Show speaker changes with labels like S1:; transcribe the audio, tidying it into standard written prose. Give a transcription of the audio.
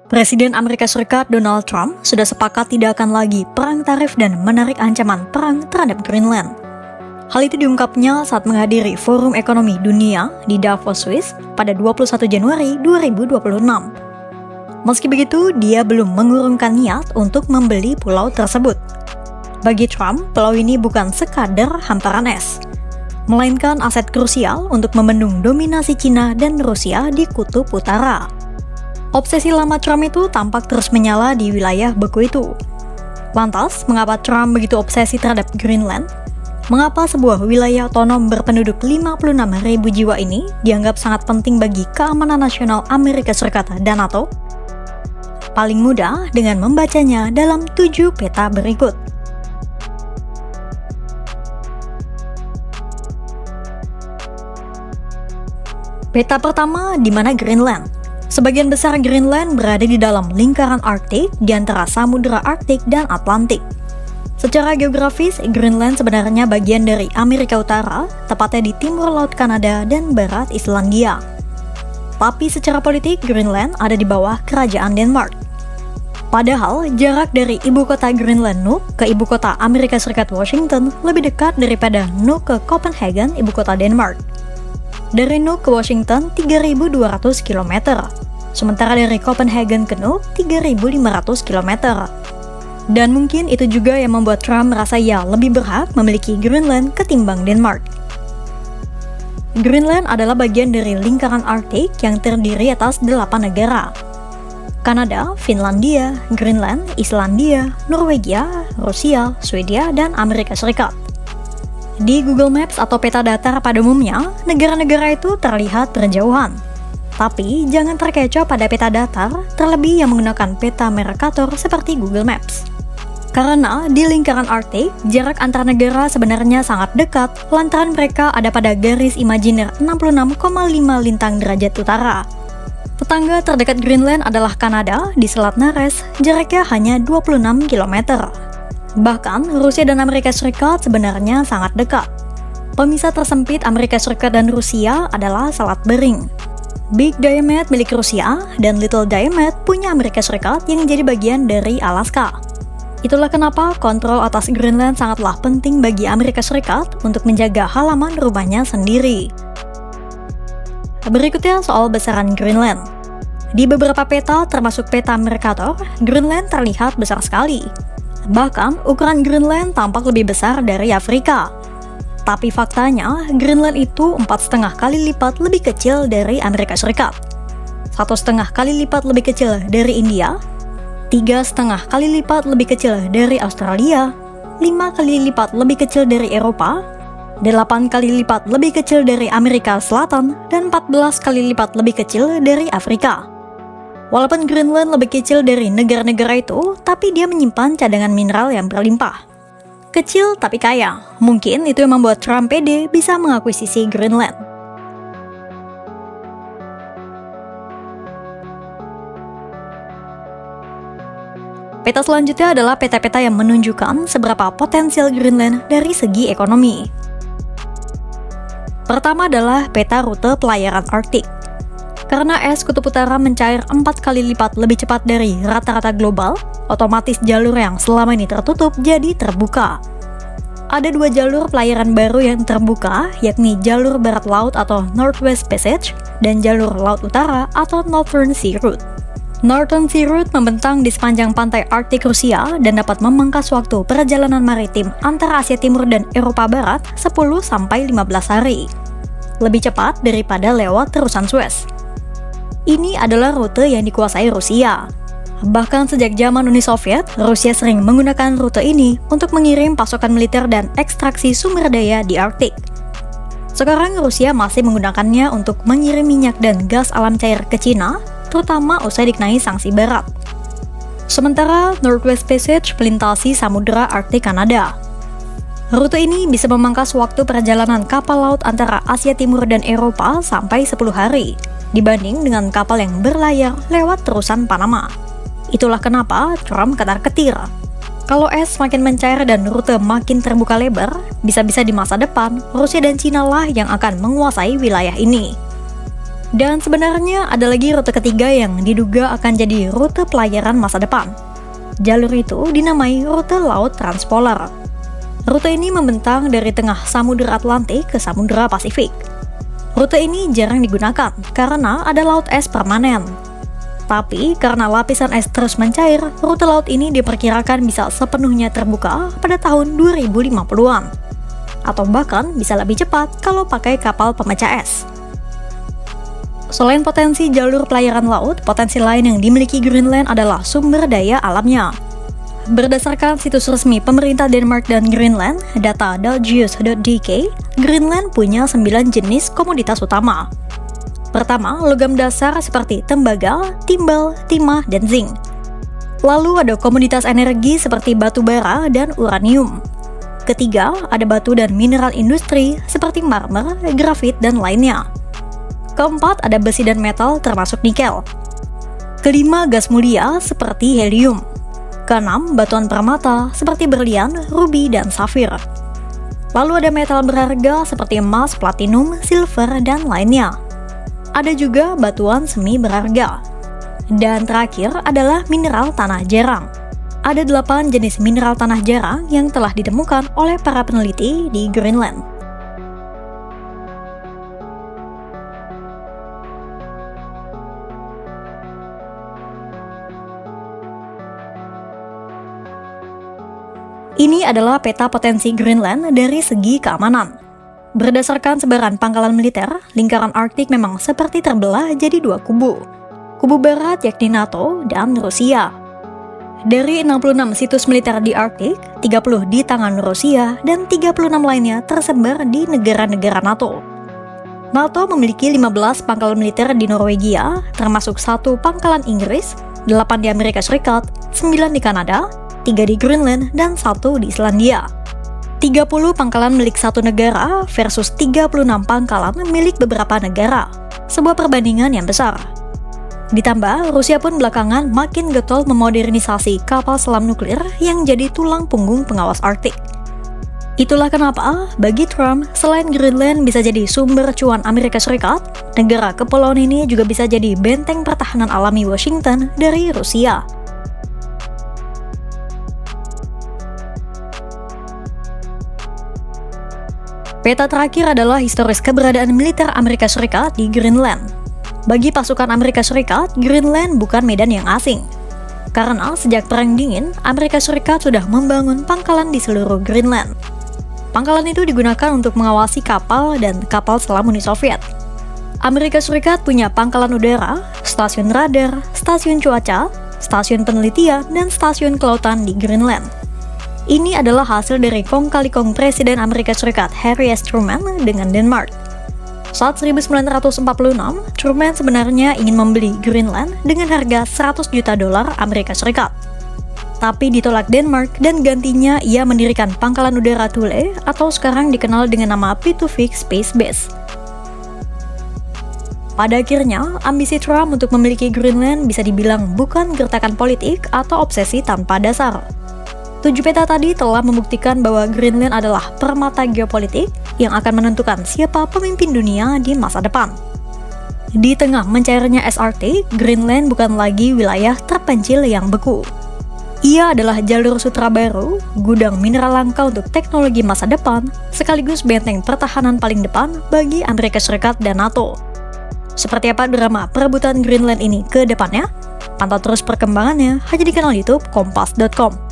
S1: Presiden Amerika Serikat Donald Trump sudah sepakat tidak akan lagi perang tarif dan menarik ancaman perang terhadap Greenland. Hal itu diungkapnya saat menghadiri Forum Ekonomi Dunia di Davos, Swiss pada 21 Januari 2026. Meski begitu, dia belum mengurungkan niat untuk membeli pulau tersebut. Bagi Trump, pulau ini bukan sekadar hamparan es, melainkan aset krusial untuk membendung dominasi Cina dan Rusia di Kutub Utara. Obsesi lama Trump itu tampak terus menyala di wilayah beku itu. Lantas, mengapa Trump begitu obsesi terhadap Greenland? Mengapa sebuah wilayah otonom berpenduduk 56.000 jiwa ini dianggap sangat penting bagi keamanan nasional Amerika Serikat dan NATO? Paling mudah dengan membacanya dalam 7 peta berikut. Peta pertama, di mana Greenland? Sebagian besar Greenland berada di dalam lingkaran Arktik di antara Samudra Arktik dan Atlantik. Secara geografis, Greenland sebenarnya bagian dari Amerika Utara, tepatnya di timur Laut Kanada dan barat Islandia. Tapi secara politik, Greenland ada di bawah kerajaan Denmark. Padahal, jarak dari ibu kota Greenland Nuuk ke ibu kota Amerika Serikat Washington lebih dekat daripada Nuuk ke Copenhagen, ibu kota Denmark. Dari Nuuk ke Washington 3.200 km, sementara dari Copenhagen ke Nuuk 3.500 km. Dan mungkin itu juga yang membuat Trump merasa ia lebih berhak memiliki Greenland ketimbang Denmark. Greenland adalah bagian dari lingkaran Arktik yang terdiri atas 8 negara. Kanada, Finlandia, Greenland, Islandia, Norwegia, Rusia, Swedia, dan Amerika Serikat. Di Google Maps atau peta datar pada umumnya, negara-negara itu terlihat berjauhan. Tapi jangan terkecoh pada peta datar, terlebih yang menggunakan peta Mercator seperti Google Maps. Karena di lingkaran Arktik, jarak antar negara sebenarnya sangat dekat lantaran mereka ada pada garis imajiner 66,5 lintang derajat utara. Tetangga terdekat Greenland adalah Kanada di Selat Nares, jaraknya hanya 26 km. Bahkan, Rusia dan Amerika Serikat sebenarnya sangat dekat. Pemisah tersempit Amerika Serikat dan Rusia adalah Selat Bering. Big Diamond milik Rusia dan Little Diamond punya Amerika Serikat yang jadi bagian dari Alaska. Itulah kenapa kontrol atas Greenland sangatlah penting bagi Amerika Serikat untuk menjaga halaman rumahnya sendiri. Berikutnya soal besaran Greenland. Di beberapa peta, termasuk peta Mercator, Greenland terlihat besar sekali. Bahkan, ukuran Greenland tampak lebih besar dari Afrika. Tapi faktanya, Greenland itu 4,5 kali lipat lebih kecil dari Amerika Serikat, 1,5 kali lipat lebih kecil dari India, 3,5 kali lipat lebih kecil dari Australia, 5 kali lipat lebih kecil dari Eropa, 8 kali lipat lebih kecil dari Amerika Selatan, dan 14 kali lipat lebih kecil dari Afrika. Walaupun Greenland lebih kecil dari negara-negara itu, tapi dia menyimpan cadangan mineral yang berlimpah. Kecil tapi kaya, mungkin itu yang membuat Trump pede bisa mengakuisisi Greenland. Peta selanjutnya adalah peta-peta yang menunjukkan seberapa potensial Greenland dari segi ekonomi. Pertama adalah peta rute pelayaran Arktik. Karena es kutub utara mencair 4 kali lipat lebih cepat dari rata-rata global, otomatis jalur yang selama ini tertutup jadi terbuka. Ada 2 jalur pelayaran baru yang terbuka, yakni jalur barat laut atau Northwest Passage dan jalur laut utara atau Northern Sea Route. Northern Sea Route membentang di sepanjang pantai Arktik Rusia dan dapat memangkas waktu perjalanan maritim antara Asia Timur dan Eropa Barat 10-15 hari. Lebih cepat daripada lewat terusan Suez. Ini adalah rute yang dikuasai Rusia. Bahkan sejak zaman Uni Soviet, Rusia sering menggunakan rute ini untuk mengirim pasukan militer dan ekstraksi sumber daya di Arktik. Sekarang Rusia masih menggunakannya untuk mengirim minyak dan gas alam cair ke Cina, terutama usai dikenai sanksi Barat. Sementara Northwest Passage melintasi Samudra Arktik Kanada. Rute ini bisa memangkas waktu perjalanan kapal laut antara Asia Timur dan Eropa sampai 10 hari, dibanding dengan kapal yang berlayar lewat terusan Panama. Itulah kenapa Trump ketar-ketir. Kalau es makin mencair dan rute makin terbuka lebar, bisa-bisa di masa depan, Rusia dan Cina lah yang akan menguasai wilayah ini. Dan sebenarnya ada lagi rute ketiga yang diduga akan jadi rute pelayaran masa depan. Jalur itu dinamai rute laut transpolar. Rute ini membentang dari tengah Samudra Atlantik ke Samudra Pasifik. Rute ini jarang digunakan karena ada laut es permanen. Tapi karena lapisan es terus mencair, rute laut ini diperkirakan bisa sepenuhnya terbuka pada tahun 2050-an. Atau bahkan bisa lebih cepat kalau pakai kapal pemecah es. Selain potensi jalur pelayaran laut, potensi lain yang dimiliki Greenland adalah sumber daya alamnya. Berdasarkan situs resmi pemerintah Denmark dan Greenland, data Dalgius.dk, Greenland punya 9 jenis komoditas utama. Pertama, logam dasar seperti tembaga, timbal, timah, dan zinc. Lalu ada komoditas energi seperti batu bara dan uranium. Ketiga, ada batu dan mineral industri seperti marmer, grafit, dan lainnya. Keempat, ada besi dan metal termasuk nikel. Kelima, gas mulia seperti helium. Keenam, batuan permata seperti berlian, ruby, dan safir. Lalu ada metal berharga seperti emas, platinum, silver, dan lainnya. Ada juga batuan semi berharga. Dan terakhir adalah mineral tanah jarang. Ada 8 jenis mineral tanah jarang yang telah ditemukan oleh para peneliti di Greenland. Ini adalah peta potensi Greenland dari segi keamanan. Berdasarkan sebaran pangkalan militer, lingkaran Arktik memang seperti terbelah jadi 2 kubu. Kubu barat yakni NATO dan Rusia. Dari 66 situs militer di Arktik, 30 di tangan Rusia dan 36 lainnya tersebar di negara-negara NATO. NATO memiliki 15 pangkalan militer di Norwegia, termasuk 1 pangkalan Inggris, 8 di Amerika Serikat, 9 di Kanada, 3 di Greenland, dan 1 di Islandia. 30 pangkalan milik satu negara versus 36 pangkalan milik beberapa negara. Sebuah perbandingan yang besar. Ditambah, Rusia pun belakangan makin getol memodernisasi kapal selam nuklir yang jadi tulang punggung pengawas Arktik. Itulah kenapa, bagi Trump, selain Greenland bisa jadi sumber cuan Amerika Serikat, negara kepulauan ini juga bisa jadi benteng pertahanan alami Washington dari Rusia. Peta terakhir adalah historis keberadaan militer Amerika Serikat di Greenland. Bagi pasukan Amerika Serikat, Greenland bukan medan yang asing. Karena sejak Perang Dingin, Amerika Serikat sudah membangun pangkalan di seluruh Greenland. Pangkalan itu digunakan untuk mengawasi kapal dan kapal selam Uni Soviet. Amerika Serikat punya pangkalan udara, stasiun radar, stasiun cuaca, stasiun penelitian, dan stasiun kelautan di Greenland. Ini adalah hasil dari kong kali kong Presiden Amerika Serikat Harry S. Truman dengan Denmark. Saat 1946, Truman sebenarnya ingin membeli Greenland dengan harga $100 juta Amerika Serikat. Tapi ditolak Denmark dan gantinya ia mendirikan pangkalan udara Thule atau sekarang dikenal dengan nama Pituffik Space Base. Pada akhirnya, ambisi Trump untuk memiliki Greenland bisa dibilang bukan gertakan politik atau obsesi tanpa dasar. 7 peta tadi telah membuktikan bahwa Greenland adalah permata geopolitik yang akan menentukan siapa pemimpin dunia di masa depan. Di tengah mencairnya es Arktik, Greenland bukan lagi wilayah terpencil yang beku. Ia adalah jalur sutra baru, gudang mineral langka untuk teknologi masa depan, sekaligus benteng pertahanan paling depan bagi Amerika Serikat dan NATO. Seperti apa drama perebutan Greenland ini ke depannya? Pantau terus perkembangannya hanya di kanal YouTube Kompas.com.